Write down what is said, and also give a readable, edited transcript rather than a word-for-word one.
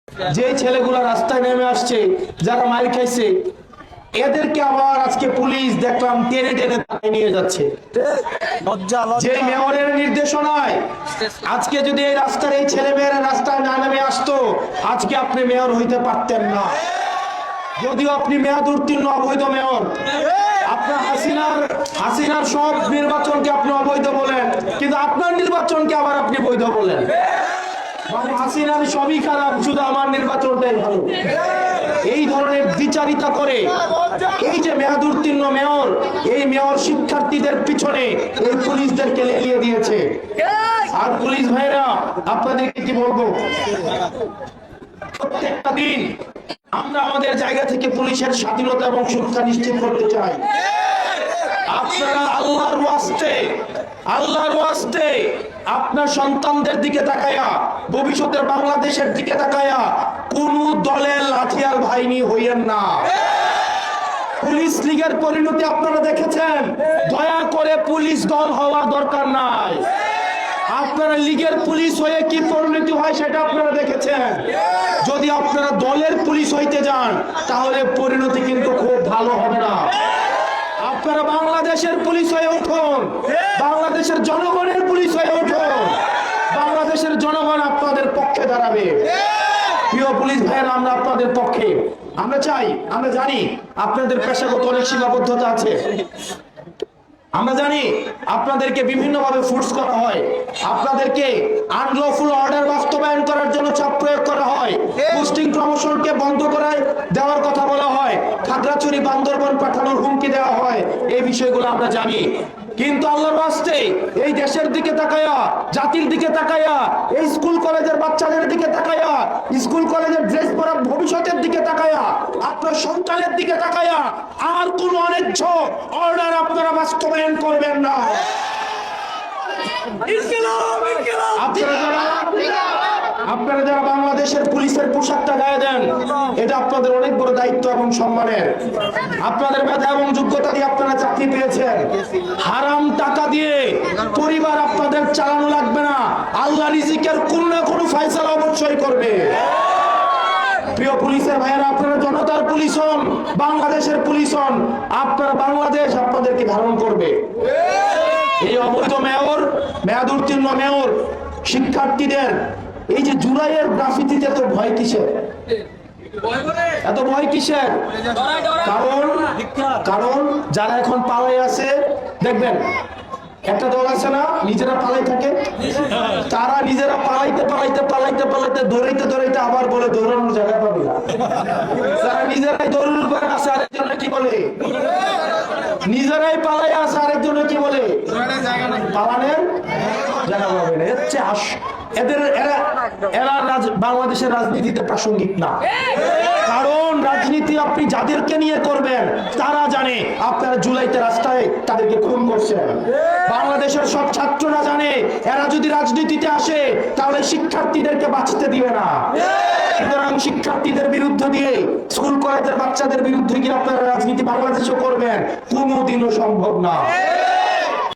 যে ছেলেগুলা রাস্তায় নেমে আসছে, যারা মাইর খাইছে, এদেরকে আবার আজকে পুলিশ দেখলাম টেনে টেনে নিয়ে যাচ্ছে। যে মেয়রের নির্দেশনায় আজকে যদি এই রাস্তার এই ছেলে মেয়েরা রাস্তায় না নেমে আসতো, আজকে আপনি মেয়র হইতে পারতেন না। যদিও আপনি মেয়াদ উত্তীর্ণ অবৈধ মেয়র, আপনার হাসিনার সব নির্বাচনকে আপনি অবৈধ বলেন, কিন্তু আপনার নির্বাচনকে আবার আপনি বৈধ বলেন। মানে হাসিনার সবই খারাপ, শুধু আমার নির্বাচনটাই ভালো। এই ধরনের দ্বিচারিতা করে এই যে মেয়াদ উত্তীর্ণ মেয়র, এই মেয়র শিক্ষার্থীদের পিছনে এই পুলিশদেরকে লেলিয়ে দিয়েছে। আর পুলিশ ভাইরা, আপনাদেরকে কি বলবো, প্রত্যেকটা দিন আমরা আমাদের জায়গা থেকে পুলিশের স্বাধীনতা এবং সুরক্ষা নিশ্চিত করতে চাই। আপনারা আল্লাহর ওয়াস্তে আপনার সন্তানদের দিকে তাকায়া, ভবিষ্যতের বাংলাদেশের দিকে তাকায়া কোন দলের লাঠিয়াল বাহিনী হইয়েন না। পুলিশ লীগের পরিণতি আপনারা দেখেছেন, দয়া করে পুলিশ দল হওয়ার দরকার নাই। আপনারা লীগের পুলিশ হয়ে কি পরিণতি হয় সেটা আপনারা দেখেছেন। যদি আপনারা দলের পুলিশ হইতে যান, তাহলে পরিণতি কিন্তু খুব ভালো হবে না। আপনারা বাংলাদেশের পুলিশ হয়ে উঠুন, বাংলাদেশের জনগণের পুলিশ হয়ে উঠুন, বাংলাদেশের জনগণ আপনাদের পক্ষে দাঁড়াবে। প্রিয় পুলিশ ভাইয়েরা, আমরা আপনাদের পক্ষে, আমরা চাই, আমরা জানি আপনাদের পেশাগত অনেক সীমাবদ্ধতা আছে, আমরা জানি আপনাদেরকে বিভিন্নভাবে ফোর্স করা হয়, আপনাদেরকে আনলফুল অর্ডার বাস্তবায়ন করার জন্য চাপ প্রয়োগ করা হয়, পোস্টিং প্রমোশনকে বন্ধ করায় দেওয়ার কথা বলা হয়, খাগড়াছড়ি বান্দরবান পাঠানোর হুমকি দেওয়া হয়। এই বিষয়গুলো আমরা জানি, কিন্তু আল্লাহর ওয়াস্তে এই দেশের দিকে তাকায়া, জাতির দিকে তাকায়া, এই স্কুল কলেজের বাচ্চাদের দিকে তাকায়া, স্কুল কলেজের ড্রেস পরা ভবিষ্যতের দিকে তাকায়া, আপনার সন্তানের দিকে তাকায়া আর কোন অন্যায্য অর্ডার আপনারা বাস্তবায়ন করবেন না। আপনারা যারা বাংলাদেশের পুলিশের পোশাকটা গায়ে দেন, এটা আপনাদের অনেক বড় দায়িত্ব এবং সম্মানের। আপনাদের মেধা এবং যোগ্যতা দিয়ে আপনারা চাকরি পেয়েছেন। হারাম টাকা দিয়ে পরিবার আপনাদের চালানো লাগবে না, আল্লাহ রিজিকের কোন না কোন ফয়সালা অবশ্যই করবে। প্রিয় পুলিশের ভাইয়েরা, আপনারা জনতার পুলিশ হন, বাংলাদেশের পুলিশ হন, আপনারা বাংলাদেশ আপনাদেরকে ধারণ করবে। এই অবৈধ মেয়র, মেয়াদ উত্তীর্ণ মেয়র শিক্ষার্থীদের এই যে জুলাইয়ের গ্রাফিতিতে এত ভয় কিসের, এত ভয় কিসের? কারণ যারা এখন পালাই আছে, দেখবেন একটা দল আছে না, নিজেরা পালাই থাকে, তারা নিজেরা পালাইতে দৌড়াইতে আবার বলে দৌড়ানোর জায়গা পাবে না। তারা নিজেরাই দৌড়ানোর পর আছে, আরেকজন কি বলে, নিজেরাই পালাই আছে, আরেকজন কি বলে পালানের জায়গা পাবে না। এরা বাংলাদেশের রাজনীতিতে প্রাসঙ্গিক না। কারণ রাজনীতি আপনি যাদেরকে নিয়ে করবেন, তারা জানে আপনারা জুলাইতে রাস্তায় তাদেরকে খুন করছেন। বাংলাদেশের সব ছাত্ররা জানে এরা যদি রাজনীতিতে আসে তাহলে শিক্ষার্থীদেরকে বাঁচতে দিবে না। সুতরাং শিক্ষার্থীদের বিরুদ্ধে দিয়ে, স্কুল কলেজের বাচ্চাদের বিরুদ্ধে গিয়ে আপনারা রাজনীতি বাংলাদেশে করবেন, কোনোদিনও সম্ভব না।